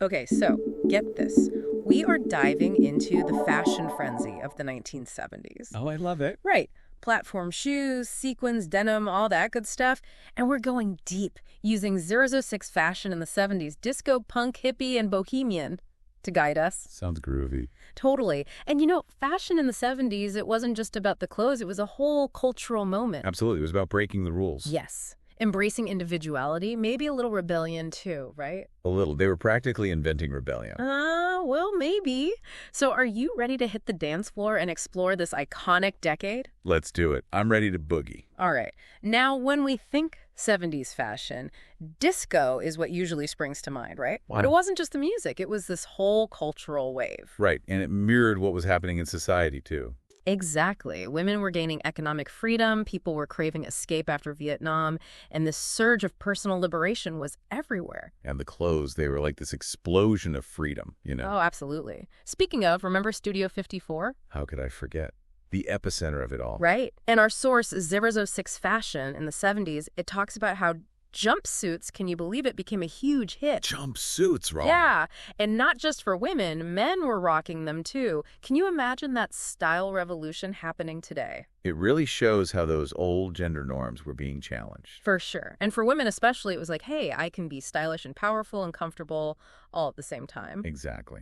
Okay, so get this. We are diving into the fashion frenzy of the 1970s. Oh, I love it. Right. Platform shoes, sequins, denim, all that good stuff. And we're going deep, using 006 fashion in the 70s, disco, punk, hippie, and bohemian to guide us. Sounds groovy. Totally. And fashion in the 70s, it wasn't just about the clothes, it was a whole cultural moment. Absolutely. It was about breaking the rules. Yes. Embracing individuality, maybe a little rebellion too, right? A little. They were practically inventing rebellion. Well, maybe. So are you ready to hit the dance floor and explore this iconic decade? Let's do it. I'm ready to boogie. All right. Now, when we think 70s fashion, disco is what usually springs to mind, right? Wow. But it wasn't just the music. It was this whole cultural wave. Right. And it mirrored what was happening in society, too. Exactly. Women were gaining economic freedom, people were craving escape after Vietnam, and this surge of personal liberation was everywhere. And the clothes, they were like this explosion of freedom, Oh, absolutely. Speaking of, remember Studio 54? How could I forget? The epicenter of it all. Right. And our source, 006 Fashion, in the 70s, it talks about how jumpsuits, can you believe it, became a huge hit. Jumpsuits, Rob. Yeah, and not just for women, men were rocking them too. Can you imagine that style revolution happening today? It really shows how those old gender norms were being challenged. For sure. And for women especially, it was like, hey, I can be stylish and powerful and comfortable all at the same time. Exactly.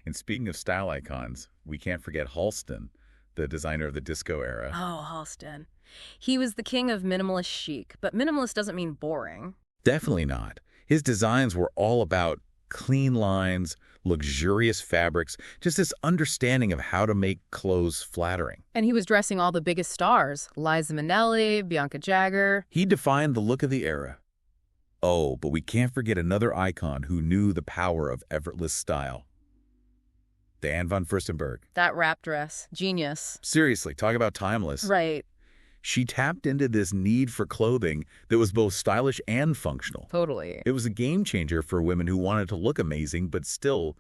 And speaking of style icons, we can't forget Halston, the designer of the disco era. Oh, Halston. He was the king of minimalist chic, but minimalist doesn't mean boring. Definitely not. His designs were all about clean lines, luxurious fabrics, just this understanding of how to make clothes flattering. And he was dressing all the biggest stars, Liza Minnelli, Bianca Jagger. He defined the look of the era. Oh, but we can't forget another icon who knew the power of effortless style. Diane von Fürstenberg. That wrap dress. Genius. Seriously, talk about timeless. Right. She tapped into this need for clothing that was both stylish and functional. Totally. It was a game changer for women who wanted to look amazing but still,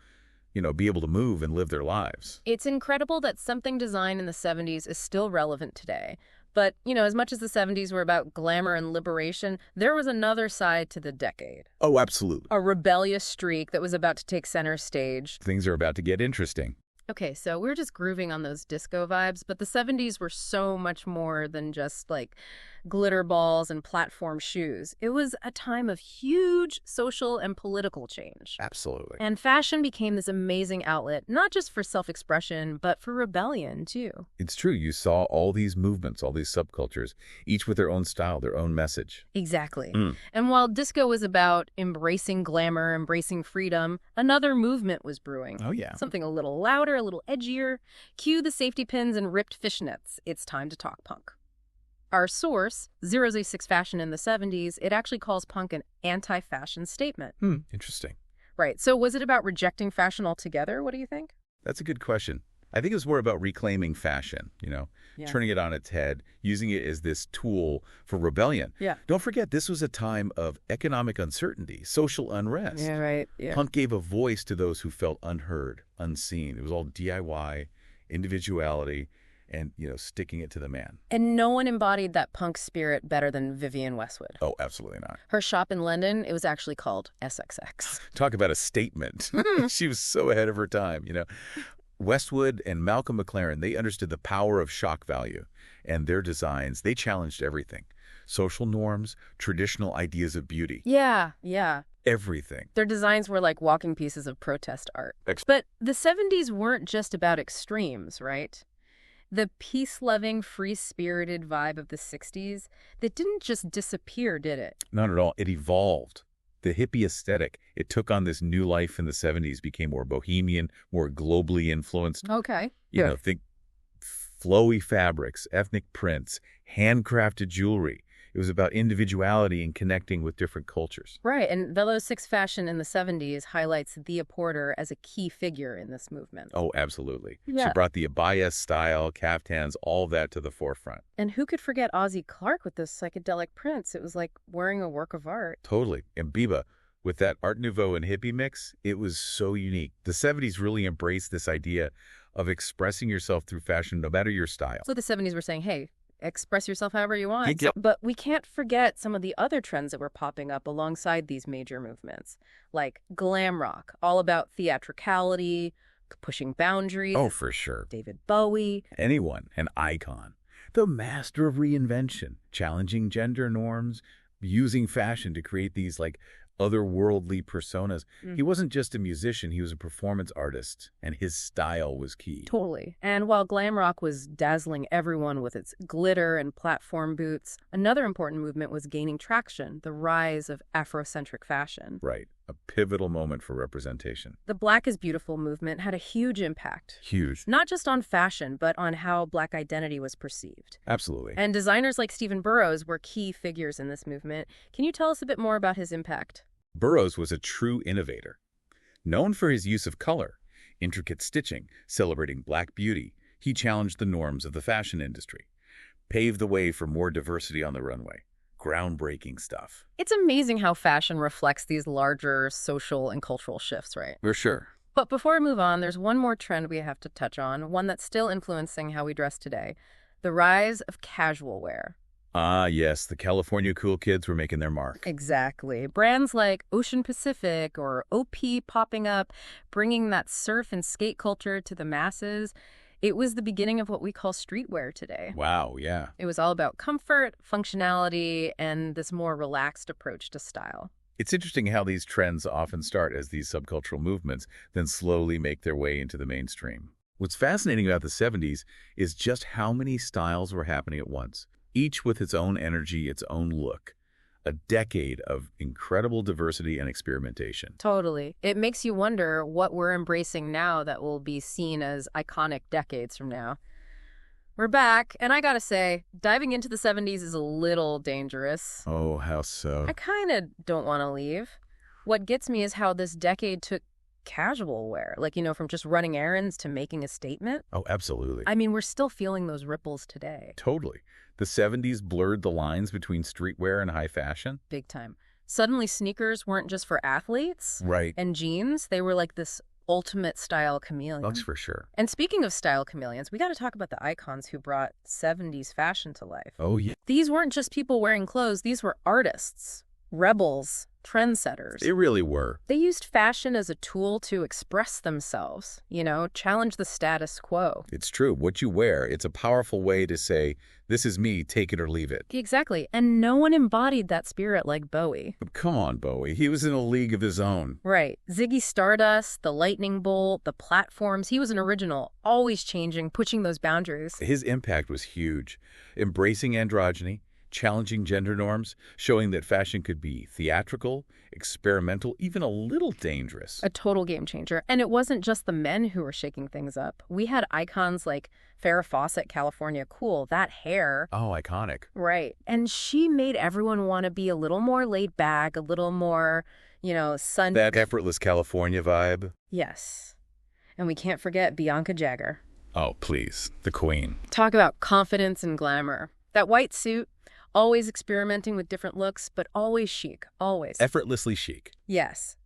be able to move and live their lives. It's incredible that something designed in the 70s is still relevant today. But, as much as the 70s were about glamour and liberation, there was another side to the decade. Oh, absolutely. A rebellious streak that was about to take center stage. Things are about to get interesting. Okay, so we're just grooving on those disco vibes, but the 70s were so much more than just like glitter balls and platform shoes. It was a time of huge social and political change. Absolutely. And fashion became this amazing outlet, not just for self-expression, but for rebellion, too. It's true. You saw all these movements, all these subcultures, each with their own style, their own message. Exactly. And while disco was about embracing glamour, embracing freedom, another movement was brewing. Oh, yeah. Something a little louder, a little edgier. Cue the safety pins and ripped fishnets. It's time to talk punk. Our source, 006 Fashion in the 70s, it actually calls punk an anti-fashion statement. Interesting. Right. So was it about rejecting fashion altogether? What do you think? That's a good question. I think it was more about reclaiming fashion, turning it on its head, using it as this tool for rebellion. Yeah. Don't forget, this was a time of economic uncertainty, social unrest. Yeah, right. Yeah. Punk gave a voice to those who felt unheard, unseen. It was all DIY, individuality, and, sticking it to the man. And no one embodied that punk spirit better than Vivienne Westwood. Oh, absolutely not. Her shop in London, it was actually called SXX. Talk about a statement. She was so ahead of her time, Westwood and Malcolm McLaren, they understood the power of shock value, and their designs, they challenged everything. Social norms, traditional ideas of beauty. Yeah. Everything. Their designs were like walking pieces of protest art. But the 70s weren't just about extremes, right? The peace-loving, free-spirited vibe of the 60s, that didn't just disappear, did it? Not at all. It evolved. The hippie aesthetic, it took on this new life in the 70s, became more bohemian, more globally influenced. Okay. Think flowy fabrics, ethnic prints, handcrafted jewelry. It was about individuality and connecting with different cultures. Right, and 006 Fashion in the 70s highlights Thea Porter as a key figure in this movement. Oh, absolutely. Yeah. She brought the abaya style, caftans, all that to the forefront. And who could forget Ozzie Clark with those psychedelic prints? It was like wearing a work of art. Totally. And Biba, with that Art Nouveau and hippie mix, it was so unique. The 70s really embraced this idea of expressing yourself through fashion, no matter your style. So the 70s were saying, hey, express yourself however you want. Yep. But we can't forget some of the other trends that were popping up alongside these major movements, like glam rock, all about theatricality, pushing boundaries. Oh, for sure. David Bowie. Anyone, an icon. The master of reinvention, challenging gender norms, using fashion to create these, otherworldly personas. He wasn't just a musician, he was a performance artist, and his style was key. Totally. And while glam rock was dazzling everyone with its glitter and platform boots, another important movement was gaining traction, the rise of Afrocentric fashion. Right. A pivotal moment for representation. The Black is Beautiful movement had a huge impact. Huge. Not just on fashion, but on how Black identity was perceived. Absolutely. And designers like Stephen Burrows were key figures in this movement. Can you tell us a bit more about his impact? Burroughs was a true innovator. Known for his use of color, intricate stitching, celebrating Black beauty, he challenged the norms of the fashion industry, paved the way for more diversity on the runway. Groundbreaking stuff. It's amazing how fashion reflects these larger social and cultural shifts, right? For sure. But before we move on, there's one more trend we have to touch on, one that's still influencing how we dress today: the rise of casual wear. Ah, yes, the California cool kids were making their mark. Exactly. Brands like Ocean Pacific or OP popping up, bringing that surf and skate culture to the masses. It was the beginning of what we call streetwear today. Wow, yeah. It was all about comfort, functionality, and this more relaxed approach to style. It's interesting how these trends often start as these subcultural movements, then slowly make their way into the mainstream. What's fascinating about the 70s is just how many styles were happening at once, each with its own energy, its own look. A decade of incredible diversity and experimentation. Totally. It makes you wonder what we're embracing now that will be seen as iconic decades from now. We're back, and I gotta say, diving into the 70s is a little dangerous. Oh, how so? I kind of don't want to leave. What gets me is how this decade took casual wear, from just running errands to making a statement. Oh, absolutely. I mean, we're still feeling those ripples today. Totally. The 70s blurred the lines between streetwear and high fashion. Big time. Suddenly, sneakers weren't just for athletes. Right. And jeans, they were like this ultimate style chameleon. That's for sure. And speaking of style chameleons, we got to talk about the icons who brought 70s fashion to life. Oh, yeah. These weren't just people wearing clothes. These were artists, rebels, trendsetters. They really were. They used fashion as a tool to express themselves, challenge the status quo. It's true. What you wear, it's a powerful way to say, this is me, take it or leave it. Exactly. And no one embodied that spirit like Bowie. Come on, Bowie. He was in a league of his own. Right. Ziggy Stardust, the lightning bolt, the platforms. He was an original, always changing, pushing those boundaries. His impact was huge. Embracing androgyny, challenging gender norms, showing that fashion could be theatrical, experimental, even a little dangerous. A total game changer. And it wasn't just the men who were shaking things up. We had icons like Farrah Fawcett, California Cool, that hair. Oh, iconic. Right. And she made everyone want to be a little more laid back, a little more, sun. That effortless California vibe. Yes. And we can't forget Bianca Jagger. Oh, please. The queen. Talk about confidence and glamour. That white suit, always experimenting with different looks, but always chic, always. Effortlessly chic. Yes.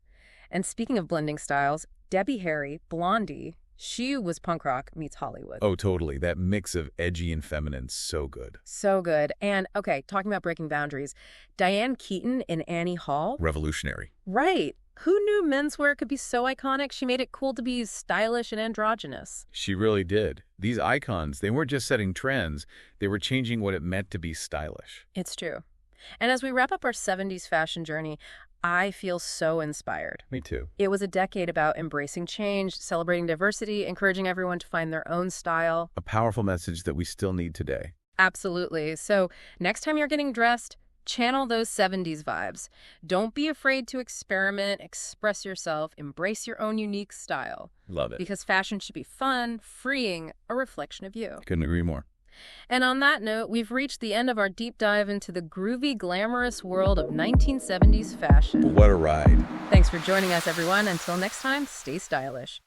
And speaking of blending styles, Debbie Harry, Blondie, she was punk rock meets Hollywood. Oh, totally. That mix of edgy and feminine, so good. So good. And, okay, talking about breaking boundaries, Diane Keaton in Annie Hall. Revolutionary. Right. Who knew menswear could be so iconic? She made it cool to be stylish and androgynous. She really did. These icons, they weren't just setting trends, they were changing what it meant to be stylish. It's true. And as we wrap up our 70s fashion journey, I feel so inspired. Me too. It was a decade about embracing change, celebrating diversity, encouraging everyone to find their own style. A powerful message that we still need today. Absolutely. So next time you're getting dressed, channel those 70s vibes. Don't be afraid to experiment, express yourself, embrace your own unique style. Love it. Because fashion should be fun, freeing, a reflection of you. Couldn't agree more. And on that note, we've reached the end of our deep dive into the groovy, glamorous world of 1970s fashion. What a ride. Thanks for joining us, everyone. Until next time, stay stylish.